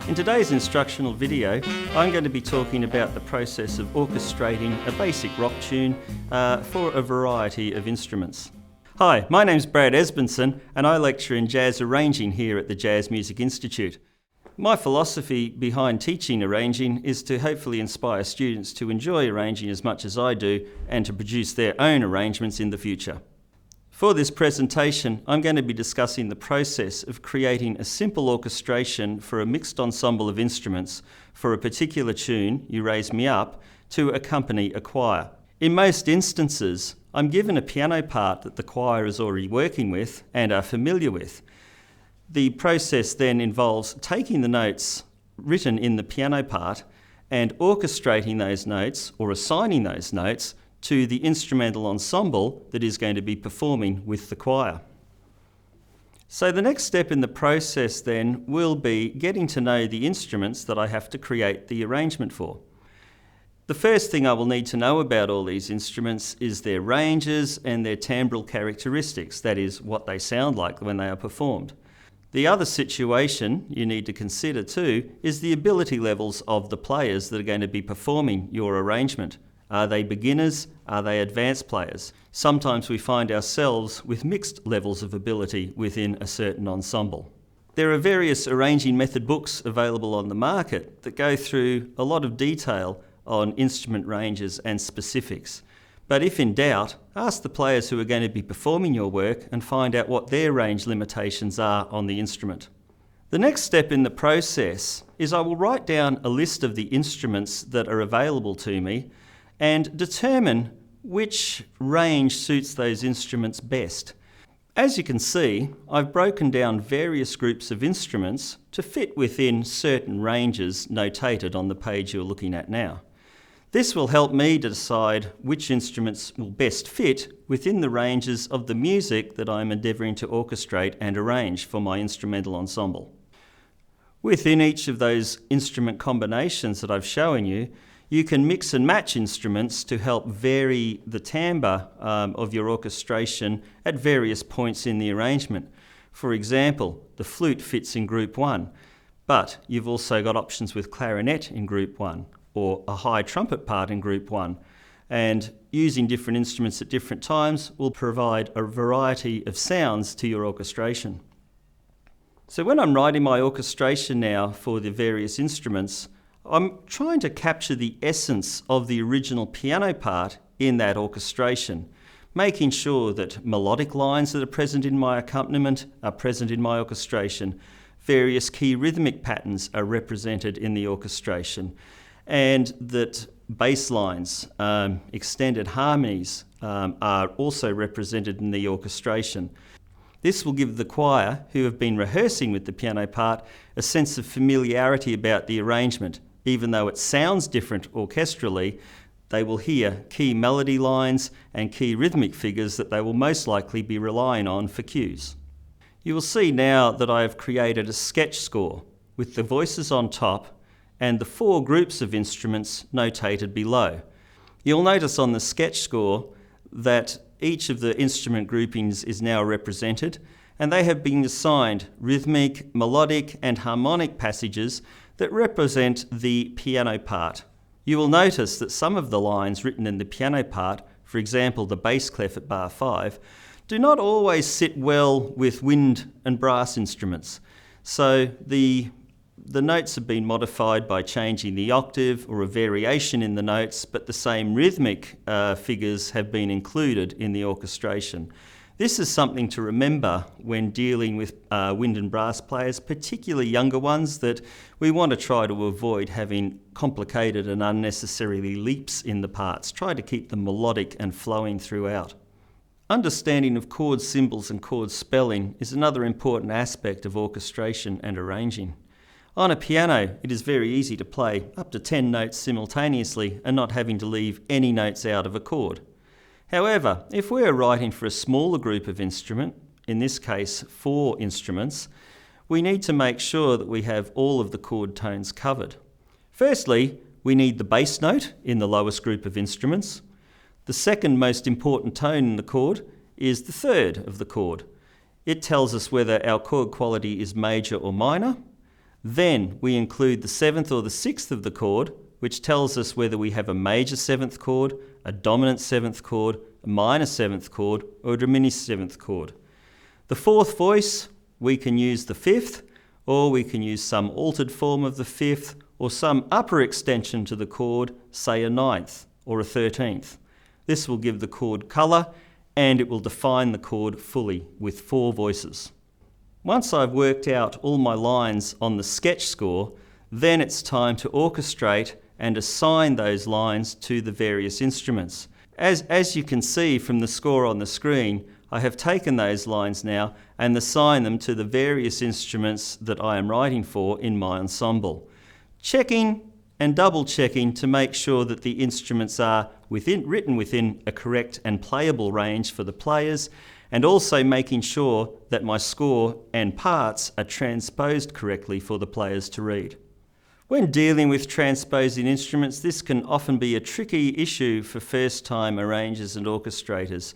In today's instructional video, I'm going to be talking about the process of orchestrating a basic rock tune for a variety of instruments. Hi, my name's Brad Esbensen and I lecture in jazz arranging here at the Jazz Music Institute. My philosophy behind teaching arranging is to hopefully inspire students to enjoy arranging as much as I do and to produce their own arrangements in the future. For this presentation, I'm going to be discussing the process of creating a simple orchestration for a mixed ensemble of instruments for a particular tune, You Raise Me Up, to accompany a choir. In most instances, I'm given a piano part that the choir is already working with and are familiar with. The process then involves taking the notes written in the piano part and orchestrating those notes or assigning those notes to the instrumental ensemble that is going to be performing with the choir. So the next step in the process then will be getting to know the instruments that I have to create the arrangement for. The first thing I will need to know about all these instruments is their ranges and their timbral characteristics, that is, what they sound like when they are performed. The other situation you need to consider too is the ability levels of the players that are going to be performing your arrangement. Are they beginners? Are they advanced players? Sometimes we find ourselves with mixed levels of ability within a certain ensemble. There are various arranging method books available on the market that go through a lot of detail on instrument ranges and specifics. But if in doubt, ask the players who are going to be performing your work and find out what their range limitations are on the instrument. The next step in the process is I will write down a list of the instruments that are available to me and determine which range suits those instruments best. As you can see, I've broken down various groups of instruments to fit within certain ranges notated on the page you're looking at now. This will help me to decide which instruments will best fit within the ranges of the music that I'm endeavouring to orchestrate and arrange for my instrumental ensemble. Within each of those instrument combinations that I've shown you, you can mix and match instruments to help vary the timbre of your orchestration at various points in the arrangement. For example, the flute fits in group 1, but you've also got options with clarinet in group 1 or a high trumpet part in group 1. And using different instruments at different times will provide a variety of sounds to your orchestration. So when I'm writing my orchestration now for the various instruments, I'm trying to capture the essence of the original piano part in that orchestration, making sure that melodic lines that are present in my accompaniment are present in my orchestration, various key rhythmic patterns are represented in the orchestration, and that bass lines, extended harmonies are also represented in the orchestration. This will give the choir, who have been rehearsing with the piano part, a sense of familiarity about the arrangement. Even though it sounds different orchestrally, they will hear key melody lines and key rhythmic figures that they will most likely be relying on for cues. You will see now that I have created a sketch score with the voices on top and the 4 groups of instruments notated below. You'll notice on the sketch score that each of the instrument groupings is now represented, and they have been assigned rhythmic, melodic and harmonic passages that represent the piano part. You will notice that some of the lines written in the piano part, for example the bass clef at bar 5, do not always sit well with wind and brass instruments. So the notes have been modified by changing the octave or a variation in the notes, but the same rhythmic figures have been included in the orchestration. This is something to remember when dealing with wind and brass players, particularly younger ones, that we want to try to avoid having complicated and unnecessarily leaps in the parts. Try to keep them melodic and flowing throughout. Understanding of chord symbols and chord spelling is another important aspect of orchestration and arranging. On a piano, it is very easy to play up to 10 notes simultaneously and not having to leave any notes out of a chord. However, if we are writing for a smaller group of instrument, in this case 4 instruments, we need to make sure that we have all of the chord tones covered. Firstly, we need the bass note in the lowest group of instruments. The second most important tone in the chord is the third of the chord. It tells us whether our chord quality is major or minor. Then we include the 7th or the 6th of the chord, which tells us whether we have a major 7th chord, a dominant 7th chord, a minor 7th chord, or a diminished 7th chord. The 4th voice, we can use the 5th, or we can use some altered form of the 5th, or some upper extension to the chord, say a 9th or a 13th. This will give the chord colour, and it will define the chord fully with 4 voices. Once I've worked out all my lines on the sketch score, then it's time to orchestrate and assign those lines to the various instruments. As you can see from the score on the screen, I have taken those lines now and assigned them to the various instruments that I am writing for in my ensemble. Checking and double checking to make sure that the instruments are written within a correct and playable range for the players, and also making sure that my score and parts are transposed correctly for the players to read. When dealing with transposing instruments, this can often be a tricky issue for first-time arrangers and orchestrators.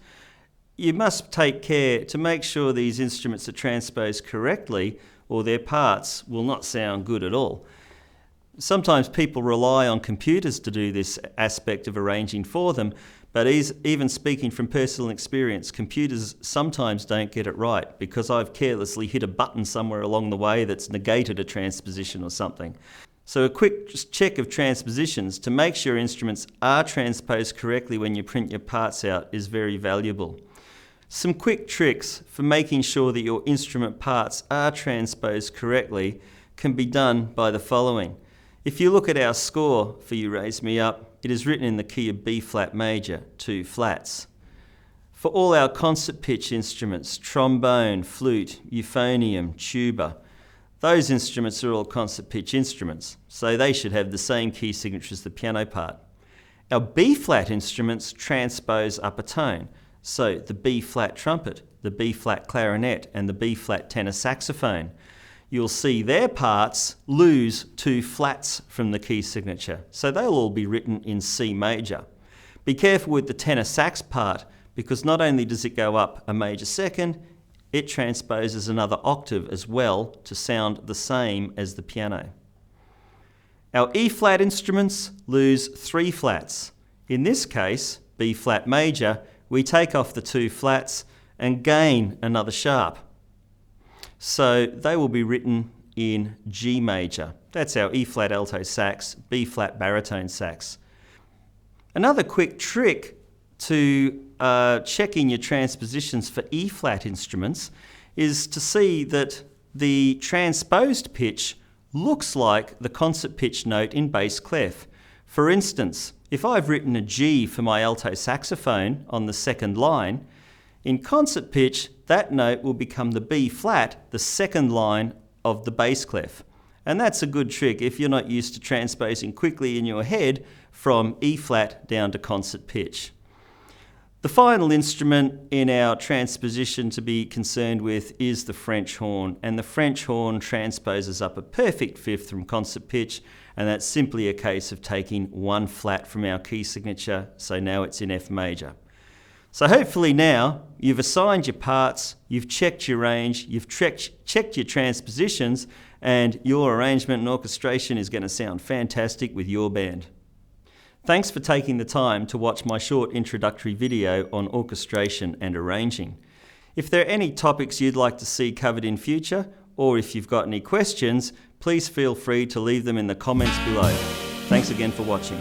You must take care to make sure these instruments are transposed correctly, or their parts will not sound good at all. Sometimes people rely on computers to do this aspect of arranging for them, but even speaking from personal experience, computers sometimes don't get it right because I've carelessly hit a button somewhere along the way that's negated a transposition or something. So a quick check of transpositions to make sure instruments are transposed correctly when you print your parts out is very valuable. Some quick tricks for making sure that your instrument parts are transposed correctly can be done by the following. If you look at our score for You Raise Me Up, it is written in the key of B flat major, 2 flats. For all our concert pitch instruments, trombone, flute, euphonium, tuba, those instruments are all concert pitch instruments, so they should have the same key signature as the piano part. Our B flat instruments transpose up a tone, so the B flat trumpet, the B flat clarinet, and the B flat tenor saxophone. You'll see their parts lose 2 flats from the key signature, so they'll all be written in C major. Be careful with the tenor sax part, because not only does it go up a major second, it transposes another octave as well to sound the same as the piano. Our E flat instruments lose 3 flats. In this case, B flat major, we take off the 2 flats and gain another sharp. So they will be written in G major. That's our E flat alto sax, B flat baritone sax. Another quick trick to checking your transpositions for E flat instruments is to see that the transposed pitch looks like the concert pitch note in bass clef. For instance, if I've written a G for my alto saxophone on the 2nd line, in concert pitch, that note will become the B flat, the 2nd line of the bass clef. And that's a good trick if you're not used to transposing quickly in your head from E flat down to concert pitch. The final instrument in our transposition to be concerned with is the French horn, and the French horn transposes up a perfect 5th from concert pitch, and that's simply a case of taking 1 flat from our key signature, so now it's in F major. So hopefully now you've assigned your parts, you've checked your range, you've checked your transpositions, and your arrangement and orchestration is going to sound fantastic with your band. Thanks for taking the time to watch my short introductory video on orchestration and arranging. If there are any topics you'd like to see covered in future, or if you've got any questions, please feel free to leave them in the comments below. Thanks again for watching.